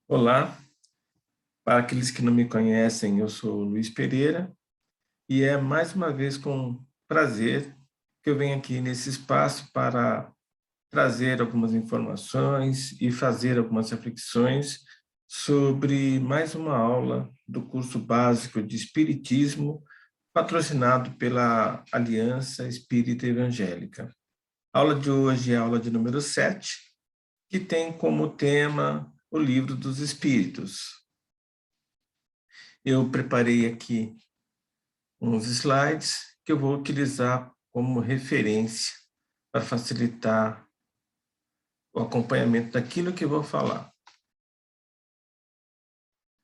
Olá, para aqueles que não me conhecem, eu sou o Luiz Pereira e é mais uma vez com prazer que eu venho aqui nesse espaço para trazer algumas informações e fazer algumas reflexões sobre mais uma aula do curso básico de Espiritismo, patrocinado pela Aliança Espírita Evangélica. A aula de hoje é a aula de número 7, que tem como tema o Livro dos Espíritos. Eu preparei aqui uns slides que eu vou utilizar como referência para facilitar o acompanhamento daquilo que eu vou falar.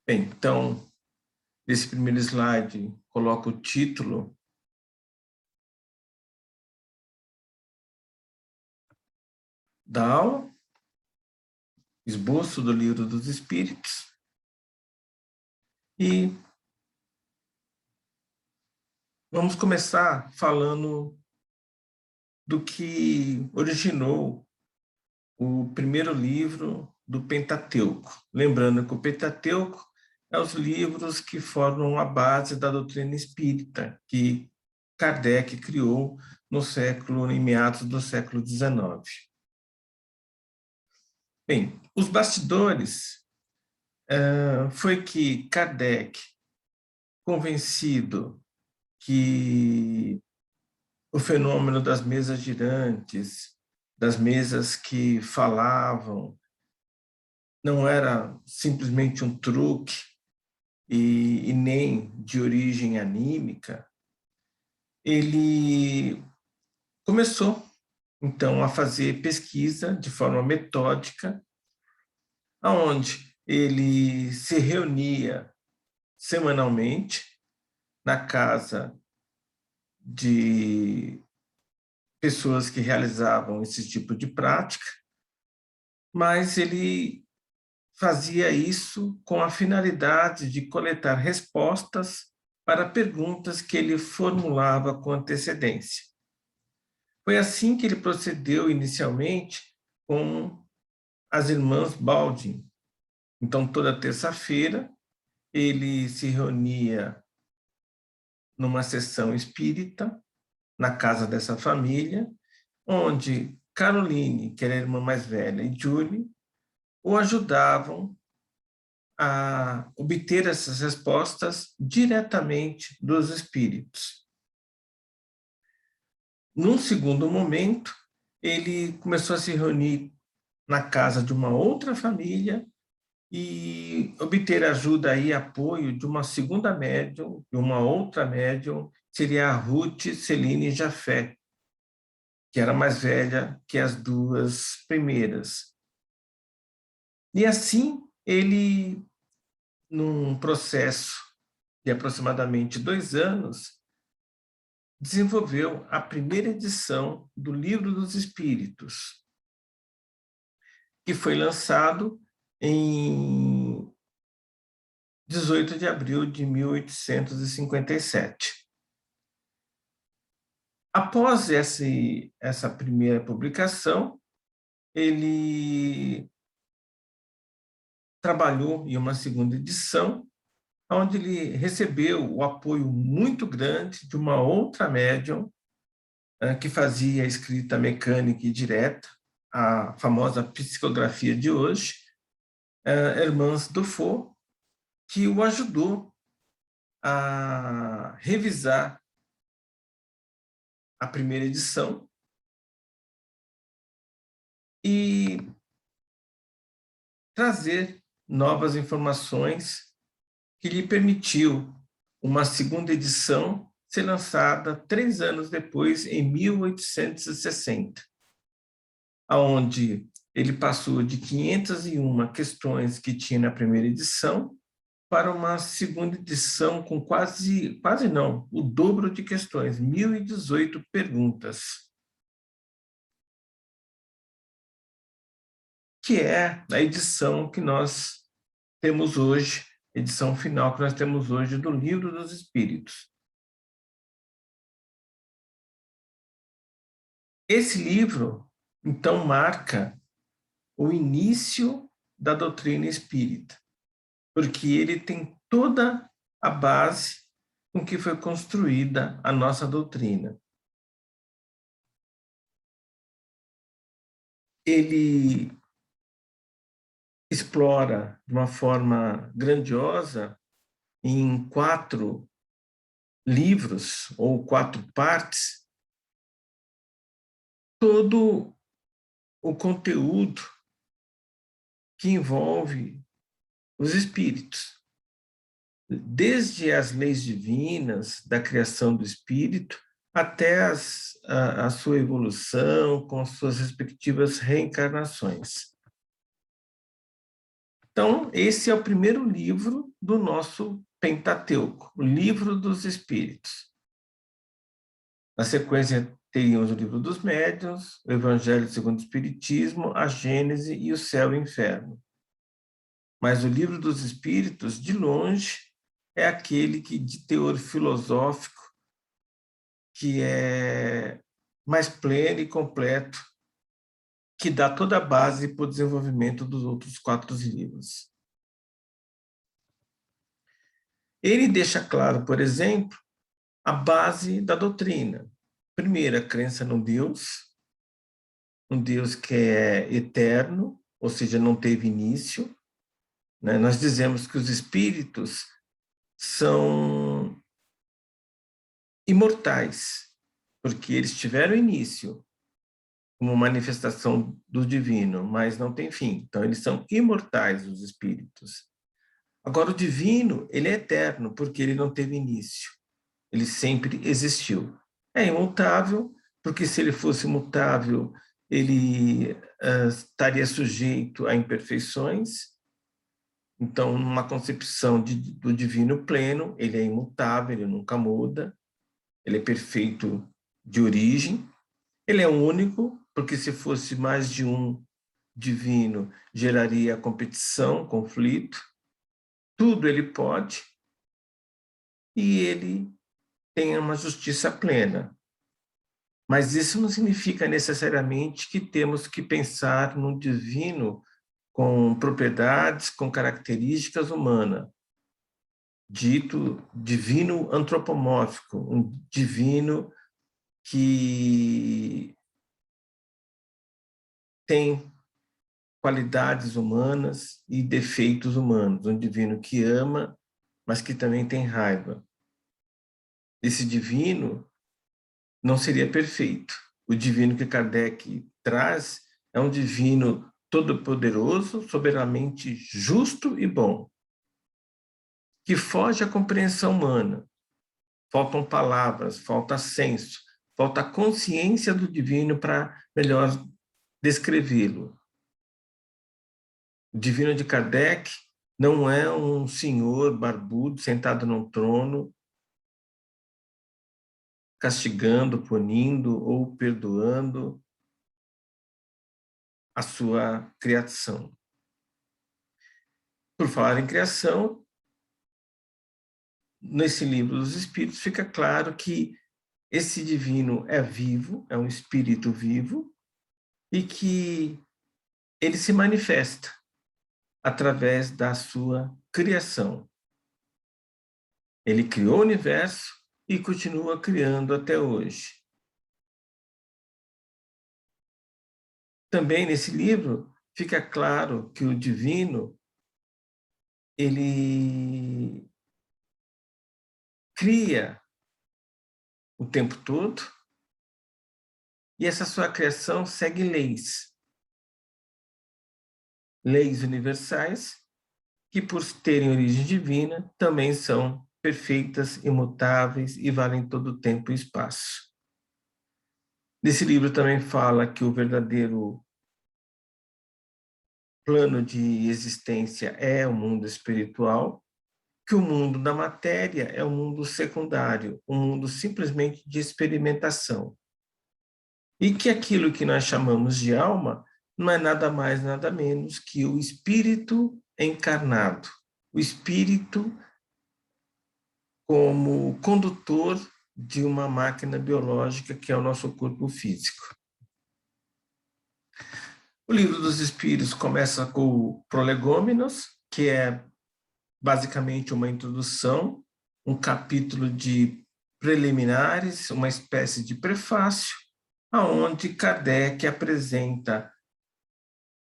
Bem, então, nesse primeiro slide, coloco o título da aula, esboço do Livro dos Espíritos, e vamos começar falando do que originou o primeiro livro do Pentateuco. Lembrando que o Pentateuco é os livros que formam a base da doutrina espírita, que Kardec criou em meados do século XIX. Bem, os bastidores foi que Kardec, convencido que o fenômeno das mesas girantes, das mesas que falavam, não era simplesmente um truque e nem de origem anímica, ele começou, então, a fazer pesquisa de forma metódica, onde ele se reunia semanalmente na casa de pessoas que realizavam esse tipo de prática, mas ele fazia isso com a finalidade de coletar respostas para perguntas que ele formulava com antecedência. Foi assim que ele procedeu inicialmente com as irmãs Baldin. Então, toda terça-feira, ele se reunia numa sessão espírita, na casa dessa família, onde Caroline, que era a irmã mais velha, e Julie, o ajudavam a obter essas respostas diretamente dos espíritos. Num segundo momento, ele começou a se reunir na casa de uma outra família e obter ajuda e apoio de uma segunda médium, de uma outra médium, seria a Ruth Celine Jafé, que era mais velha que as duas primeiras. E assim, ele, num processo de aproximadamente 2 anos, desenvolveu a primeira edição do Livro dos Espíritos, que foi lançado em 18 de abril de 1857. Após essa primeira publicação, ele trabalhou em uma segunda edição, onde ele recebeu o apoio muito grande de uma outra médium que fazia escrita mecânica e direta, a famosa psicografia de hoje, Hermance Dufault, que o ajudou a revisar a primeira edição e trazer novas informações que lhe permitiu uma segunda edição ser lançada 3 anos depois, em 1860, onde ele passou de 501 questões que tinha na primeira edição para uma segunda edição com quase não, o dobro de questões, 1.018 perguntas, que é a edição que nós temos hoje, edição final que nós temos hoje do Livro dos Espíritos. Esse livro, então, marca o início da doutrina espírita, porque ele tem toda a base com que foi construída a nossa doutrina. Ele explora de uma forma grandiosa, em 4 livros ou 4 partes, todo o conteúdo que envolve os espíritos, desde as leis divinas da criação do espírito até a sua evolução com as suas respectivas reencarnações. Então, esse é o primeiro livro do nosso Pentateuco, o Livro dos Espíritos. Na sequência, teríamos o Livro dos Médiuns, o Evangelho segundo o Espiritismo, a Gênese e o Céu e o Inferno. Mas o Livro dos Espíritos, de longe, é aquele que, de teor filosófico, que é mais pleno e completo, que dá toda a base para o desenvolvimento dos outros 4 livros. Ele deixa claro, por exemplo, a base da doutrina. Primeiro, a crença no Deus, um Deus que é eterno, ou seja, não teve início. Né? Nós dizemos que os espíritos são imortais, porque eles tiveram início como manifestação do divino, mas não tem fim. Então, eles são imortais, os espíritos. Agora, o divino, ele é eterno, porque ele não teve início. Ele sempre existiu. É imutável, porque se ele fosse mutável, ele estaria sujeito a imperfeições. Então, numa concepção do divino pleno, ele é imutável, ele nunca muda, ele é perfeito de origem. Ele é único, porque se fosse mais de um divino, geraria competição, conflito. Tudo ele pode, e ele tem uma justiça plena. Mas isso não significa necessariamente que temos que pensar no divino com propriedades, com características humanas, dito divino antropomórfico, um divino que tem qualidades humanas e defeitos humanos, um divino que ama, mas que também tem raiva. Esse divino não seria perfeito. O divino que Kardec traz é um divino todo-poderoso, soberanamente justo e bom, que foge à compreensão humana. Faltam palavras, falta senso, falta consciência do divino para melhor descrevê-lo. O divino de Kardec não é um senhor barbudo sentado num trono, castigando, punindo ou perdoando a sua criação. Por falar em criação, nesse livro dos Espíritos fica claro que esse divino é vivo, é um espírito vivo, e que ele se manifesta através da sua criação. Ele criou o universo e continua criando até hoje. Também nesse livro fica claro que o divino ele cria o tempo todo e essa sua criação segue leis universais que, por terem origem divina, também são perfeitas, imutáveis e valem todo o tempo e espaço. Nesse livro também fala que o verdadeiro plano de existência é o mundo espiritual, que o mundo da matéria é um mundo secundário, um mundo simplesmente de experimentação. E que aquilo que nós chamamos de alma não é nada mais, nada menos que o espírito encarnado, o espírito como condutor de uma máquina biológica que é o nosso corpo físico. O Livro dos Espíritos começa com o Prolegômenos, que é basicamente uma introdução, um capítulo de preliminares, uma espécie de prefácio, aonde Kardec apresenta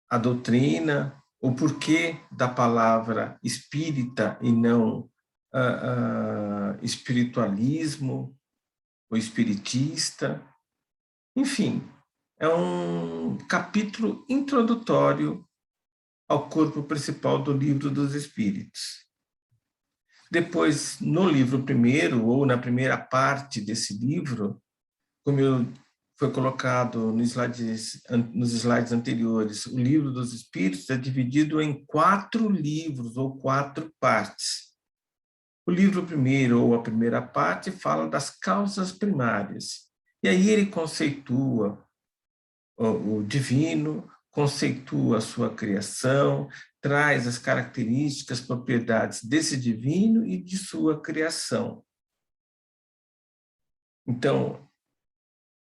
a doutrina, o porquê da palavra espírita e não espiritualismo ou espiritista. Enfim, é um capítulo introdutório ao corpo principal do Livro dos Espíritos. Depois, no livro primeiro, ou na primeira parte desse livro, como foi colocado nos slides anteriores, o Livro dos Espíritos é dividido em 4 livros ou 4 partes. O livro primeiro, ou a primeira parte, fala das causas primárias. E aí ele conceitua o divino, conceitua a sua criação, traz as características, propriedades desse divino e de sua criação. Então,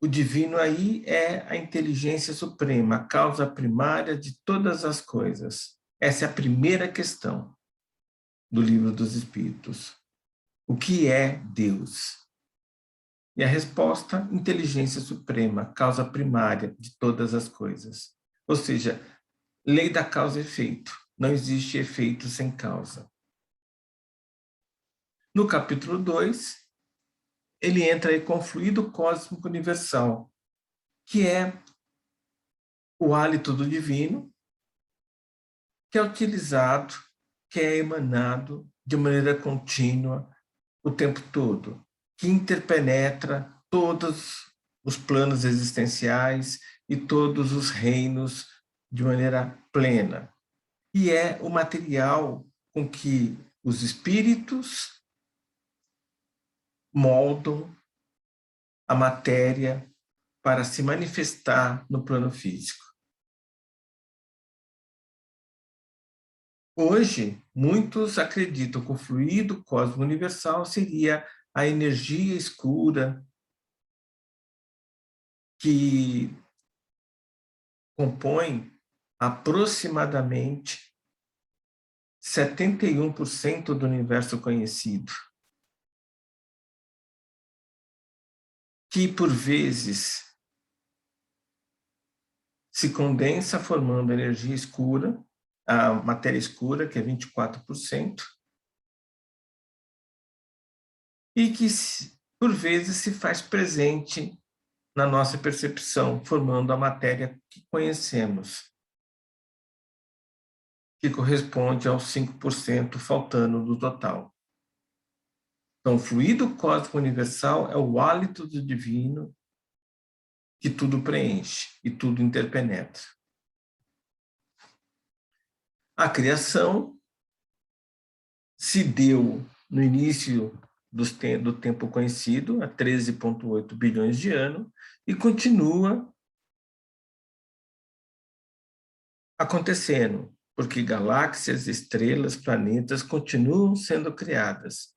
o divino aí é a inteligência suprema, a causa primária de todas as coisas. Essa é a primeira questão do Livro dos Espíritos. O que é Deus? E a resposta, inteligência suprema, causa primária de todas as coisas. Ou seja, lei da causa e efeito. Não existe efeito sem causa. No capítulo 2, ele entra aí com o fluido cósmico universal, que é o hálito do divino, que é utilizado, que é emanado de maneira contínua o tempo todo, que interpenetra todos os planos existenciais e todos os reinos de maneira plena. E é o material com que os espíritos moldam a matéria para se manifestar no plano físico. Hoje, muitos acreditam que o fluido cósmico universal seria a energia escura que compõe aproximadamente 71% do universo conhecido, que por vezes se condensa formando energia escura, a matéria escura, que é 24%, e que por vezes se faz presente na nossa percepção, formando a matéria que conhecemos, que corresponde aos 5% faltando do total. Então, o fluido cósmico universal é o hálito do divino que tudo preenche e tudo interpenetra. A criação se deu no início do tempo conhecido, há 13,8 bilhões de anos, e continua acontecendo, porque galáxias, estrelas, planetas continuam sendo criadas.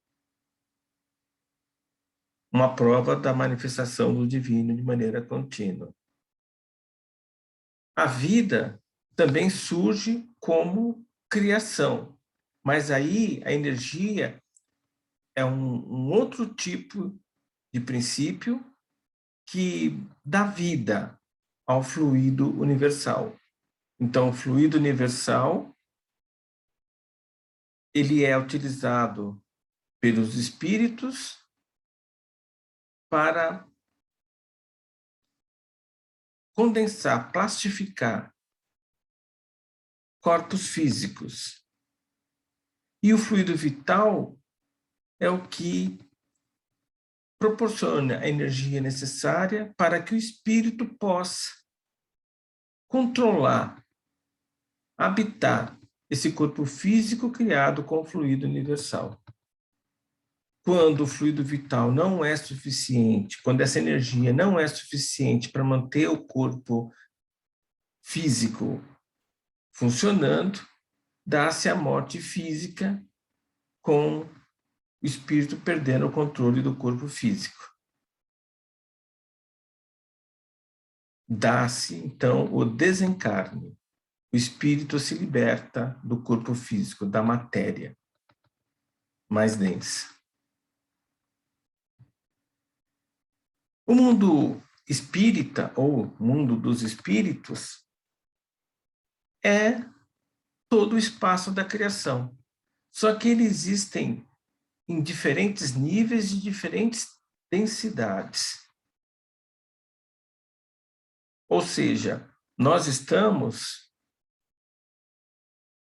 Uma prova da manifestação do divino de maneira contínua. A vida também surge como criação, mas aí a energia é um outro tipo de princípio que dá vida ao fluido universal. Então, o fluido universal, ele é utilizado pelos espíritos para condensar, plastificar corpos físicos. E o fluido vital é o que proporciona a energia necessária para que o espírito possa controlar, habitar esse corpo físico criado com o fluido universal. Quando o fluido vital não é suficiente, quando essa energia não é suficiente para manter o corpo físico funcionando, dá-se a morte física com o espírito perdendo o controle do corpo físico. dá-se, então, o desencarne. O espírito se liberta do corpo físico, da matéria mais densa. O mundo espírita, ou mundo dos espíritos, é todo o espaço da criação. Só que eles existem em diferentes níveis e diferentes densidades. Ou seja, nós estamos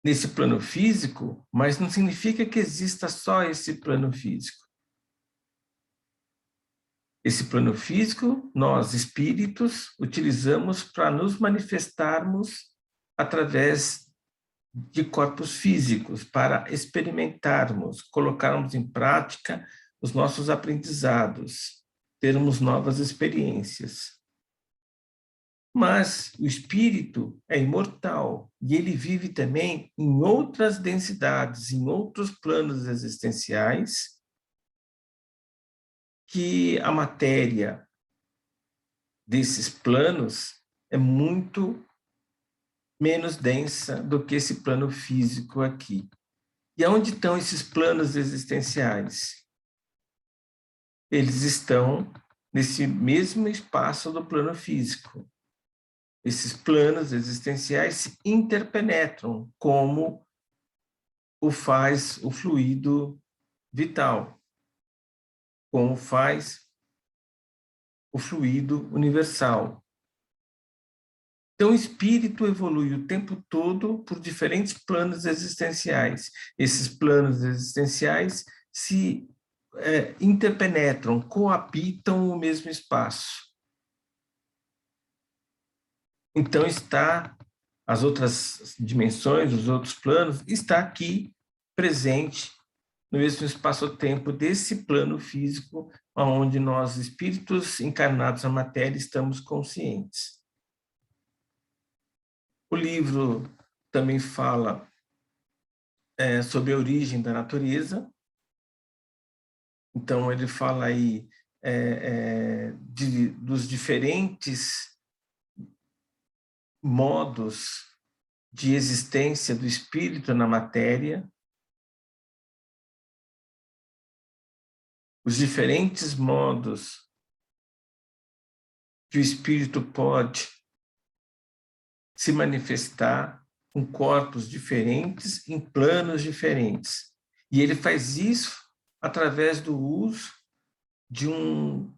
nesse plano físico, mas não significa que exista só esse plano físico. Esse plano físico, nós, espíritos, utilizamos para nos manifestarmos através de corpos físicos, para experimentarmos, colocarmos em prática os nossos aprendizados, termos novas experiências. Mas o espírito é imortal e ele vive também em outras densidades, em outros planos existenciais, que a matéria desses planos é muito menos densa do que esse plano físico aqui. E onde estão esses planos existenciais? Eles estão nesse mesmo espaço do plano físico. Esses planos existenciais se interpenetram, como o faz o fluido vital, como faz o fluido universal. Então, o espírito evolui o tempo todo por diferentes planos existenciais. Esses planos existenciais se interpenetram, coabitam o mesmo espaço. Então, as outras dimensões, os outros planos, está aqui presente no mesmo espaço-tempo desse plano físico, onde nós, espíritos encarnados na matéria, estamos conscientes. O livro também fala sobre a origem da natureza. Então, ele fala aí dos diferentes modos de existência do espírito na matéria, os diferentes modos que o espírito pode se manifestar com corpos diferentes, em planos diferentes. E ele faz isso através do uso de um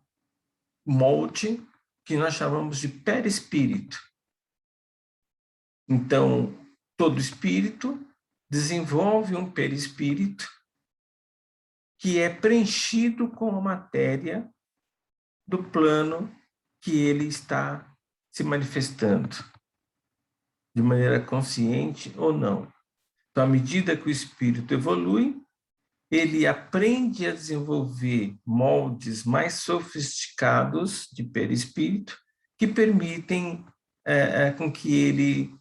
molde que nós chamamos de perispírito. Então, todo espírito desenvolve um perispírito que é preenchido com a matéria do plano que ele está se manifestando, de maneira consciente ou não. Então, à medida que o espírito evolui, ele aprende a desenvolver moldes mais sofisticados de perispírito que permitem com que ele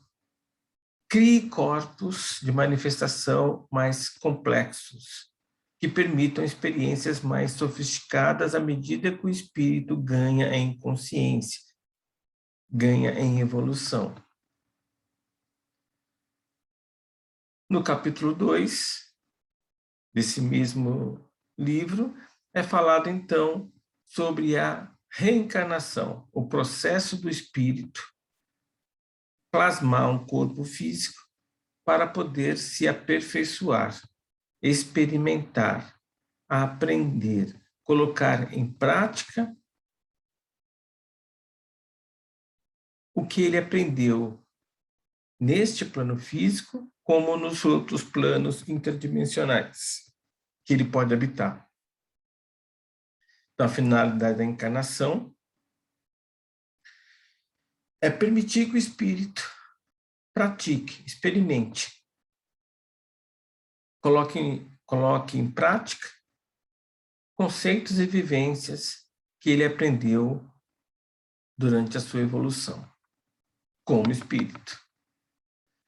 crie corpos de manifestação mais complexos, que permitam experiências mais sofisticadas à medida que o espírito ganha em consciência, ganha em evolução. No capítulo 2 desse mesmo livro, é falado, então, sobre a reencarnação, o processo do espírito plasmar um corpo físico para poder se aperfeiçoar, experimentar, aprender, colocar em prática o que ele aprendeu neste plano físico, como nos outros planos interdimensionais que ele pode habitar. Então, a finalidade da encarnação é permitir que o espírito pratique, experimente, coloque em prática conceitos e vivências que ele aprendeu durante a sua evolução como espírito.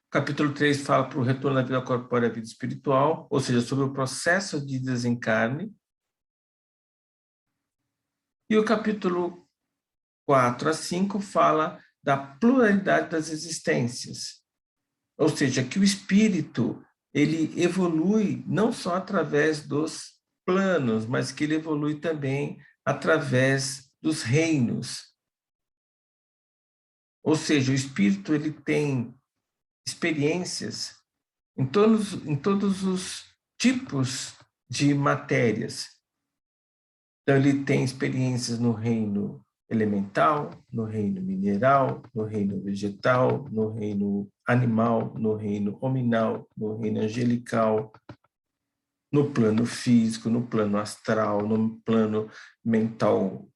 Capítulo 3 fala para o retorno da vida corpórea à vida espiritual, ou seja, sobre o processo de desencarne. E o capítulo 4 a 5 fala da pluralidade das existências. Ou seja, que o espírito, ele evolui não só através dos planos, mas que ele evolui também através dos reinos. Ou seja, o espírito, ele tem experiências em todos os tipos de matérias. Então, ele tem experiências no reino elemental, no reino mineral, no reino vegetal, no reino animal, no reino hominal, no reino angelical, no plano físico, no plano astral, no plano mental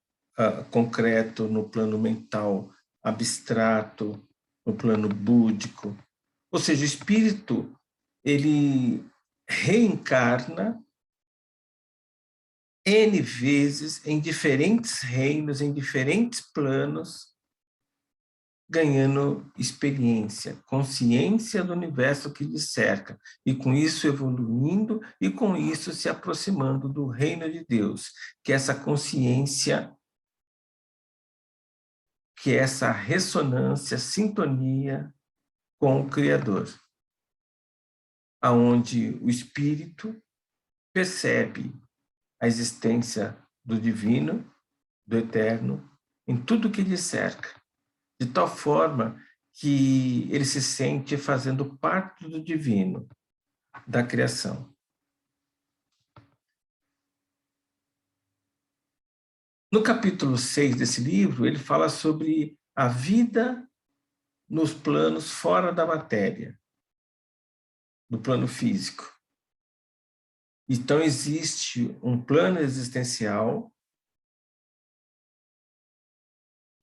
concreto, no plano mental abstrato, no plano búdico. Ou seja, o espírito, ele reencarna N vezes em diferentes reinos, em diferentes planos, ganhando experiência, consciência do universo que lhe cerca, e com isso evoluindo, e com isso se aproximando do reino de Deus, que é essa consciência, que é essa ressonância, sintonia com o Criador, aonde o espírito percebe a existência do divino, do eterno, em tudo que lhe cerca, de tal forma que ele se sente fazendo parte do divino, da criação. No capítulo 6 desse livro, ele fala sobre a vida nos planos fora da matéria, no plano físico. Então, existe um plano existencial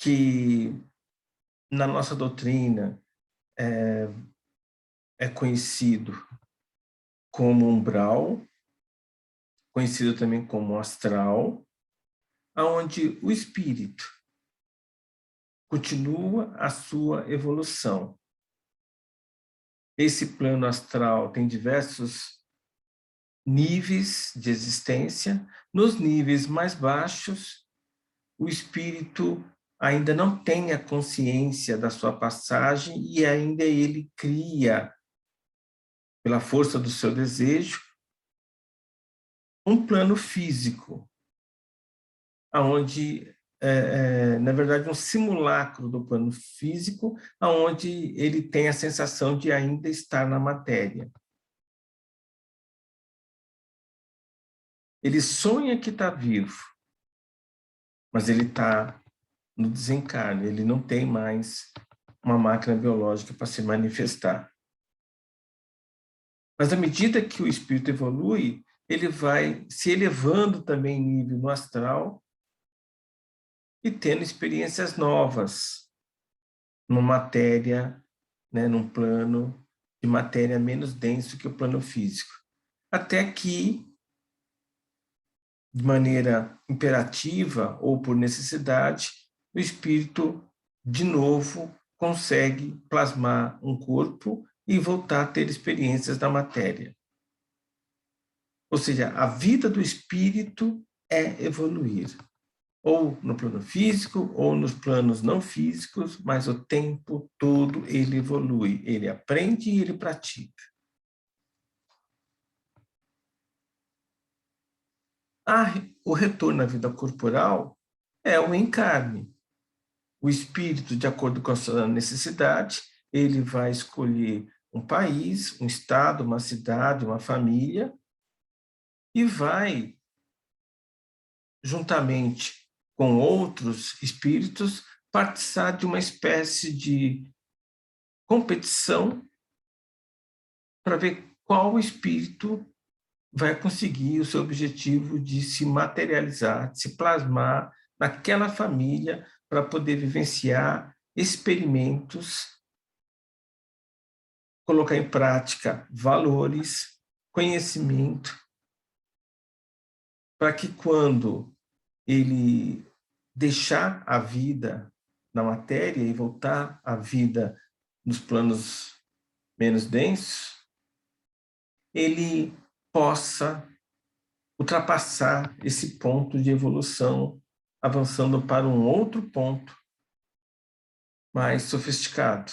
que, na nossa doutrina, é conhecido como umbral, conhecido também como astral, onde o espírito continua a sua evolução. Esse plano astral tem diversos níveis de existência. Nos níveis mais baixos, o espírito ainda não tem a consciência da sua passagem e ainda ele cria, pela força do seu desejo, um plano físico, onde, na verdade, um simulacro do plano físico, onde ele tem a sensação de ainda estar na matéria. Ele sonha que está vivo, mas ele está no desencarne, ele não tem mais uma máquina biológica para se manifestar. Mas à medida que o espírito evolui, ele vai se elevando também em nível no astral e tendo experiências novas numa matéria, né, num plano de matéria menos denso que o plano físico. Até que, de maneira imperativa ou por necessidade, o espírito, de novo, consegue plasmar um corpo e voltar a ter experiências da matéria. Ou seja, a vida do espírito é evoluir, ou no plano físico, ou nos planos não físicos, mas o tempo todo ele evolui, ele aprende e ele pratica. O retorno à vida corporal é o encarne. O espírito, de acordo com a sua necessidade, ele vai escolher um país, um estado, uma cidade, uma família, e vai, juntamente com outros espíritos, participar de uma espécie de competição para ver qual espírito vai conseguir o seu objetivo de se materializar, de se plasmar naquela família para poder vivenciar experimentos, colocar em prática valores, conhecimento, para que quando ele deixar a vida na matéria e voltar à vida nos planos menos densos, ele possa ultrapassar esse ponto de evolução, avançando para um outro ponto mais sofisticado.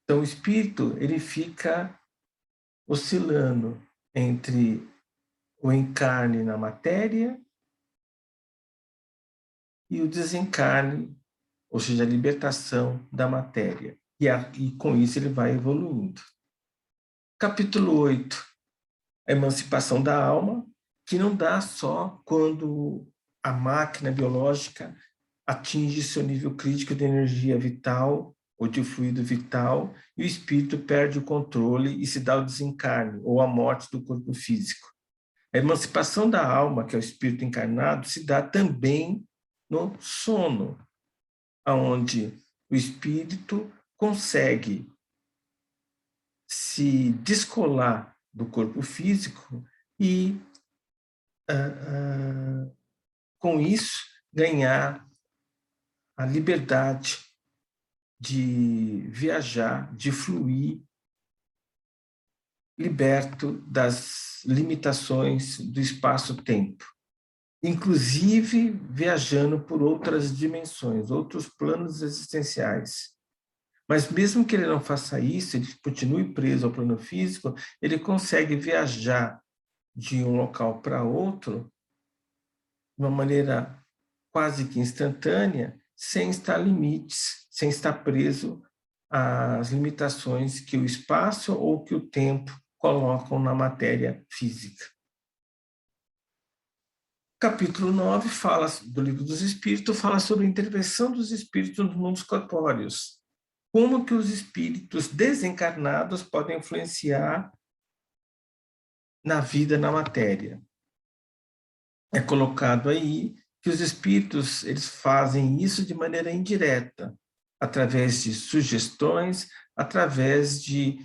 Então, o espírito, ele fica oscilando entre o encarne na matéria e o desencarne, ou seja, a libertação da matéria. E com isso ele vai evoluindo. Capítulo 8, a emancipação da alma, que não dá só quando a máquina biológica atinge seu nível crítico de energia vital ou de fluido vital e o espírito perde o controle e se dá o desencarne ou a morte do corpo físico. A emancipação da alma, que é o espírito encarnado, se dá também no sono, onde o espírito consegue se descolar do corpo físico e, com isso, ganhar a liberdade de viajar, de fluir, liberto das limitações do espaço-tempo, inclusive viajando por outras dimensões, outros planos existenciais. Mas mesmo que ele não faça isso, ele continue preso ao plano físico, ele consegue viajar de um local para outro de uma maneira quase que instantânea, sem estar limites, sem estar preso às limitações que o espaço ou que o tempo colocam na matéria física. Capítulo 9 fala do Livro dos Espíritos, fala sobre a intervenção dos espíritos nos mundos corpóreos. Como que os espíritos desencarnados podem influenciar na vida, na matéria. É colocado aí que os espíritos eles fazem isso de maneira indireta, através de sugestões, através de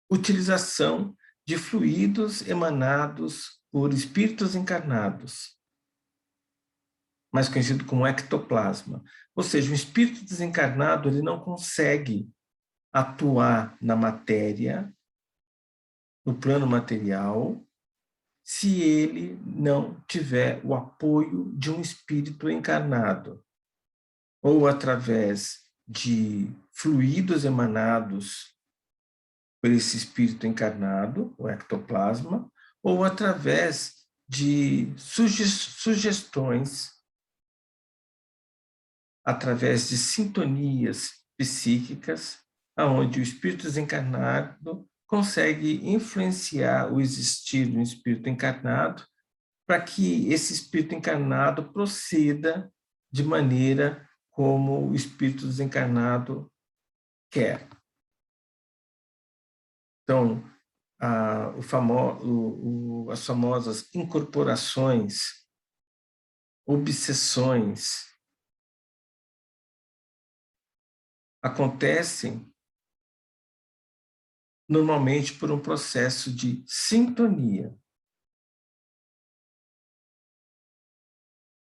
utilização de fluidos emanados por espíritos encarnados, mais conhecido como ectoplasma. Ou seja, o espírito desencarnado ele não consegue atuar na matéria, no plano material, se ele não tiver o apoio de um espírito encarnado, ou através de fluidos emanados por esse espírito encarnado, o ectoplasma, ou através de sugestões, através de sintonias psíquicas, aonde o espírito desencarnado consegue influenciar o existir do espírito encarnado para que esse espírito encarnado proceda de maneira como o espírito desencarnado quer. Então, as famosas incorporações, obsessões, acontecem normalmente por um processo de sintonia.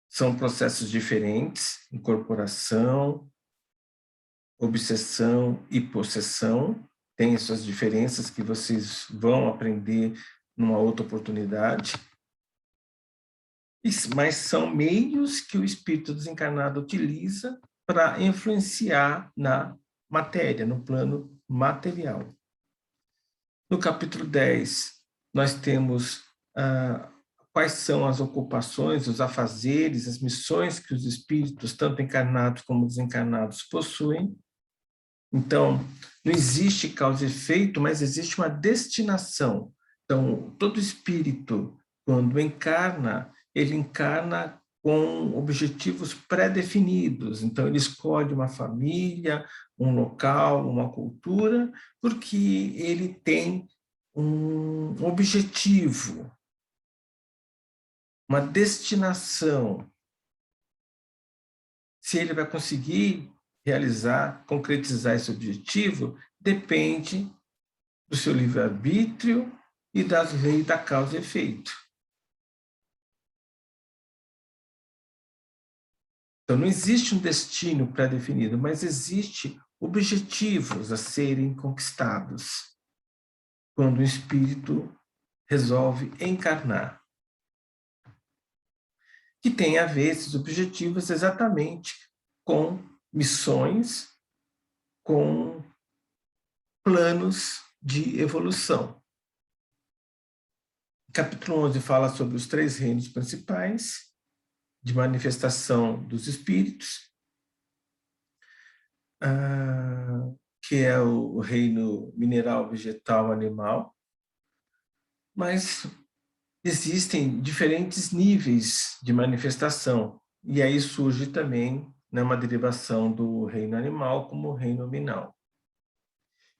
São processos diferentes, incorporação, obsessão e possessão, tem suas diferenças que vocês vão aprender numa outra oportunidade, mas são meios que o espírito desencarnado utiliza para influenciar na matéria, no plano material. No capítulo 10, nós temos quais são as ocupações, os afazeres, as missões que os espíritos, tanto encarnados como desencarnados, possuem. Então, não existe causa e efeito, mas existe uma destinação. Então, todo espírito, quando encarna, ele encarna com objetivos pré-definidos. Então, ele escolhe uma família, um local, uma cultura, porque ele tem um objetivo, uma destinação. Se ele vai conseguir realizar, concretizar esse objetivo, depende do seu livre-arbítrio e das leis da causa e efeito. Então, não existe um destino pré-definido, mas existe objetivos a serem conquistados quando o espírito resolve encarnar. que tem a ver esses objetivos exatamente com missões, com planos de evolução. O capítulo 11 fala sobre os 3 reinos principais de manifestação dos espíritos, que é o reino mineral, vegetal, animal, mas existem diferentes níveis de manifestação, e aí surge também, né, uma derivação do reino animal como o reino nominal.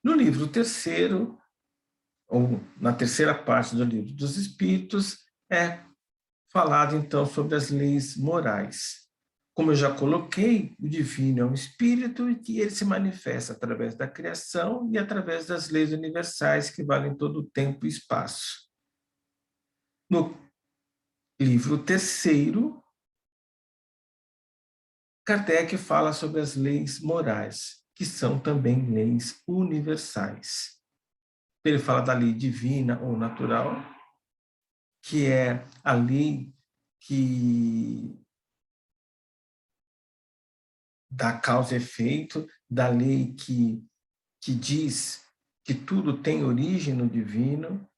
No livro terceiro, ou na terceira parte do livro dos Espíritos, é falado então sobre as leis morais. Como eu já coloquei, o divino é um espírito e que ele se manifesta através da criação e através das leis universais que valem todo o tempo e espaço. No livro terceiro, Kardec fala sobre as leis morais, que são também leis universais. Ele fala da lei divina ou natural, que é a lei que dá causa e efeito, da lei que diz que tudo tem origem no divino,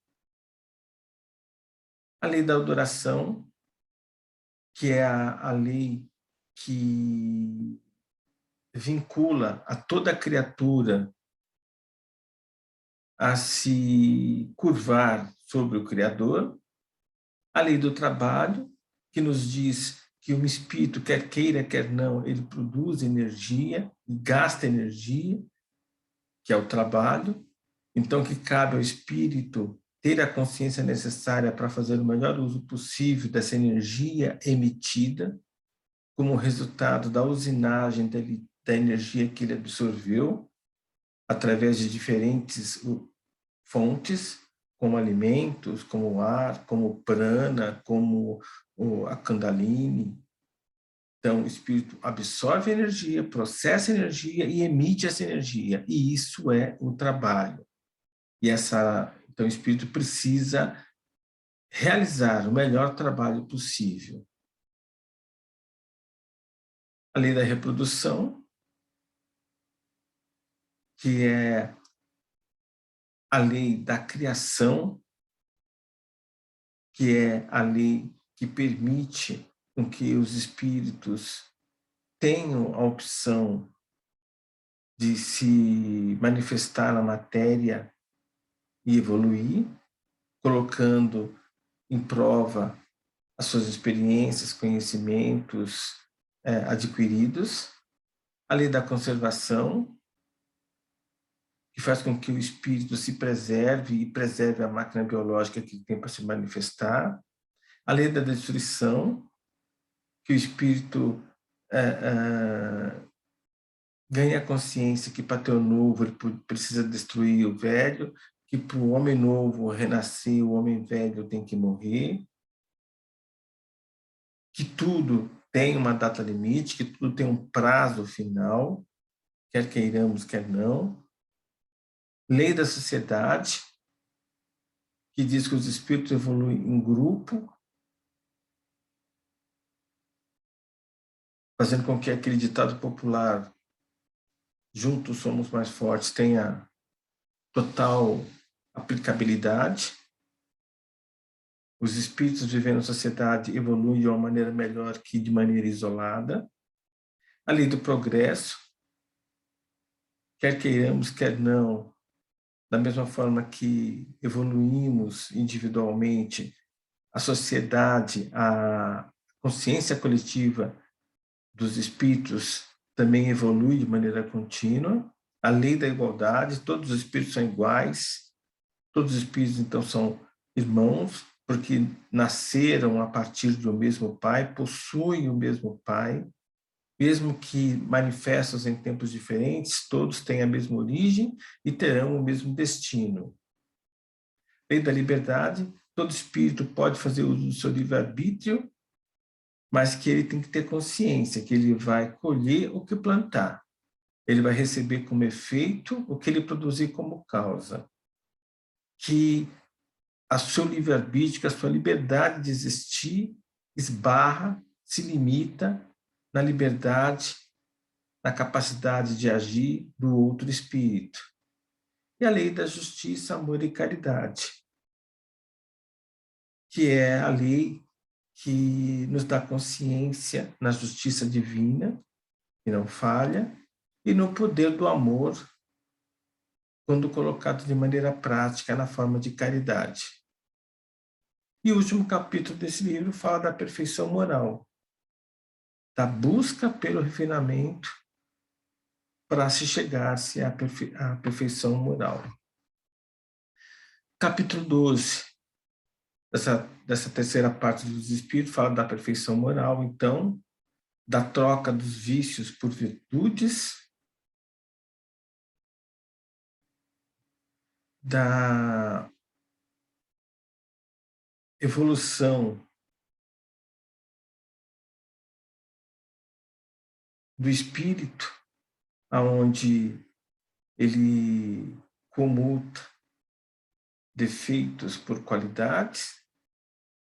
a lei da adoração, que é a lei que vincula a toda criatura a se curvar sobre o Criador, a lei do trabalho, que nos diz que um espírito, quer queira, quer não, ele produz energia e gasta energia, que é o trabalho, então que cabe ao espírito ter a consciência necessária para fazer o melhor uso possível dessa energia emitida, como resultado da usinagem da energia que ele absorveu, através de diferentes fontes, como alimentos, como o ar, como o prana, como a Kundalini. Então, o espírito absorve energia, processa energia e emite essa energia. E isso é o trabalho. Então, o espírito precisa realizar o melhor trabalho possível. A lei da reprodução, que é a lei da criação, que é a lei que permite com que os espíritos tenham a opção de se manifestar na matéria e evoluir, colocando em prova as suas experiências, conhecimentos adquiridos. A lei da conservação, que faz com que o espírito se preserve e preserve a máquina biológica que tem para se manifestar. A lei da destruição, que o espírito ganha consciência que para ter o novo ele precisa destruir o velho, que para o homem novo renascer, o homem velho tem que morrer, que tudo tem uma data limite, que tudo tem um prazo final, quer queiramos, quer não. Lei da sociedade, que diz que os espíritos evoluem em grupo, fazendo com que aquele ditado popular, juntos somos mais fortes, tenha total aplicabilidade. Os espíritos vivendo em sociedade evoluem de uma maneira melhor que de maneira isolada. A lei do progresso, quer queiramos, quer não, da mesma forma que evoluímos individualmente, a sociedade, a consciência coletiva dos espíritos também evolui de maneira contínua. A lei da igualdade, todos os espíritos são iguais, todos os espíritos então são irmãos, porque nasceram a partir do mesmo Pai, possuem o mesmo Pai, mesmo que manifestos em tempos diferentes, todos têm a mesma origem e terão o mesmo destino. Lei da liberdade, todo espírito pode fazer uso do seu livre-arbítrio, mas que ele tem que ter consciência que ele vai colher o que plantar. Ele vai receber como efeito o que ele produzir como causa. Que a seu livre-arbítrio, a sua liberdade de existir esbarra se limita na liberdade, na capacidade de agir do outro espírito. E a lei da justiça, amor e caridade, que é a lei que nos dá consciência na justiça divina, que não falha, e no poder do amor, quando colocado de maneira prática na forma de caridade. E o último capítulo desse livro fala da perfeição moral, da busca pelo refinamento para se chegar-se à perfeição moral. Capítulo 12, dessa terceira parte dos Espíritos, fala da perfeição moral, então, da troca dos vícios por virtudes, da evolução do espírito, aonde ele comuta defeitos por qualidades,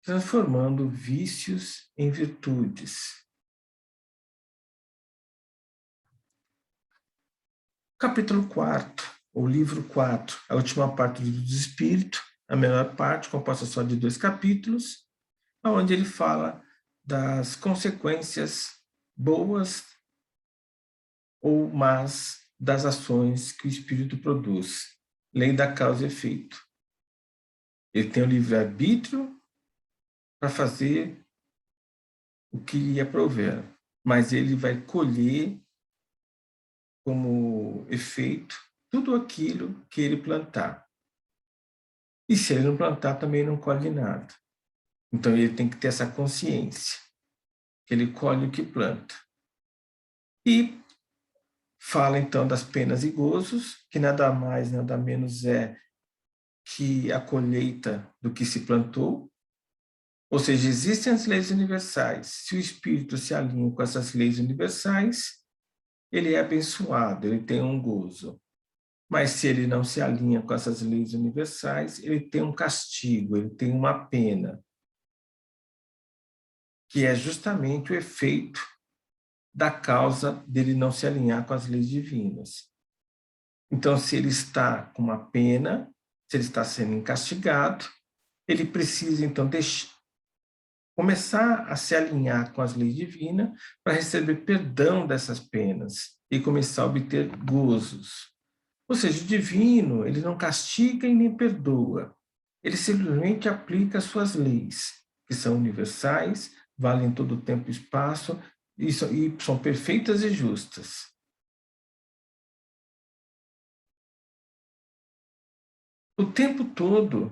transformando vícios em virtudes. Capítulo 4, ou livro 4, a última parte do livro do Espírito, a menor parte, composta só de 2 capítulos, onde ele fala das consequências boas ou más das ações que o espírito produz. Lei da causa e efeito. Ele tem o livre-arbítrio para fazer o que lhe aprouver, mas ele vai colher como efeito tudo aquilo que ele plantar. E se ele não plantar, também não colhe nada. Então ele tem que ter essa consciência, que ele colhe o que planta. E fala então das penas e gozos, que nada mais, nada menos é que a colheita do que se plantou. Ou seja, existem as leis universais. Se o espírito se alinha com essas leis universais, ele é abençoado, ele tem um gozo. Mas se ele não se alinha com essas leis universais, ele tem um castigo, ele tem uma pena, que é justamente o efeito da causa dele não se alinhar com as leis divinas. Então, se ele está com uma pena, se ele está sendo castigado, ele precisa, então, começar a se alinhar com as leis divinas para receber perdão dessas penas e começar a obter gozos. Ou seja, o divino, ele não castiga e nem perdoa. Ele simplesmente aplica as suas leis, que são universais, valem todo o tempo e espaço, e são perfeitas e justas. O tempo todo,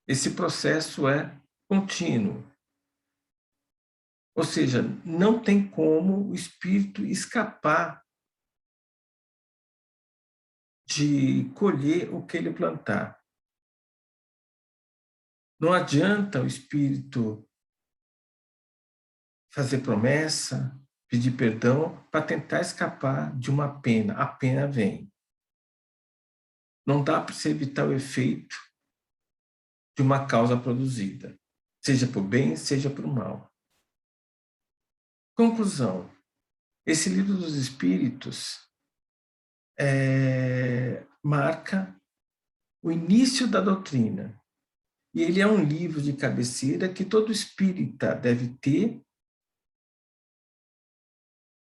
esse processo é contínuo. Ou seja, não tem como o espírito escapar de colher o que ele plantar. Não adianta o espírito fazer promessa, pedir perdão, para tentar escapar de uma pena. A pena vem. Não dá para você evitar o efeito de uma causa produzida, seja por bem, seja por mal. Conclusão. Esse livro dos Espíritos marca o início da doutrina. E ele é um livro de cabeceira que todo espírita deve ter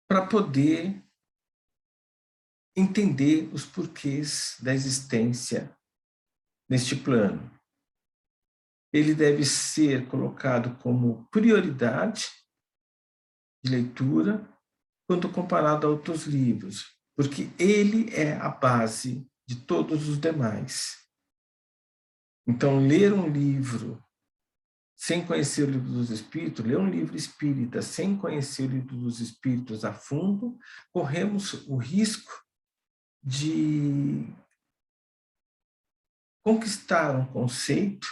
para poder entender os porquês da existência neste plano. Ele deve ser colocado como prioridade de leitura quando comparado a outros livros, porque ele é a base de todos os demais. Então, ler um livro sem conhecer o livro dos Espíritos, ler um livro espírita sem conhecer o livro dos Espíritos a fundo, corremos o risco de conquistar um conceito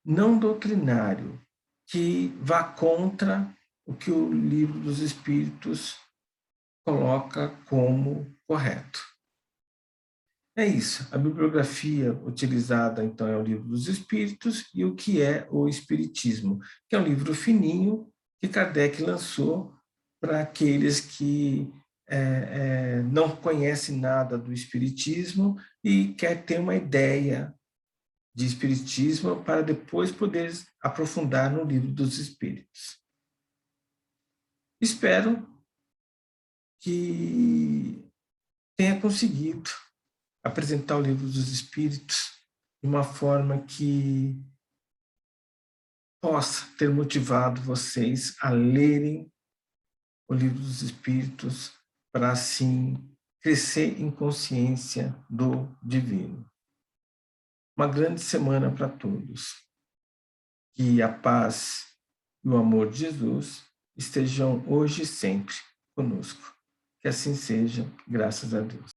não doutrinário que vá contra o que o livro dos Espíritos coloca como correto. É isso. A bibliografia utilizada, então, é o Livro dos Espíritos e o que é o Espiritismo, que é um livro fininho, que Kardec lançou para aqueles que não conhecem nada do Espiritismo e quer ter uma ideia de Espiritismo para depois poder aprofundar no Livro dos Espíritos. Espero que tenha conseguido apresentar o Livro dos Espíritos de uma forma que possa ter motivado vocês a lerem o Livro dos Espíritos para, assim, crescer em consciência do divino. Uma grande semana para todos. Que a paz e o amor de Jesus estejam hoje e sempre conosco. Que assim seja, graças a Deus.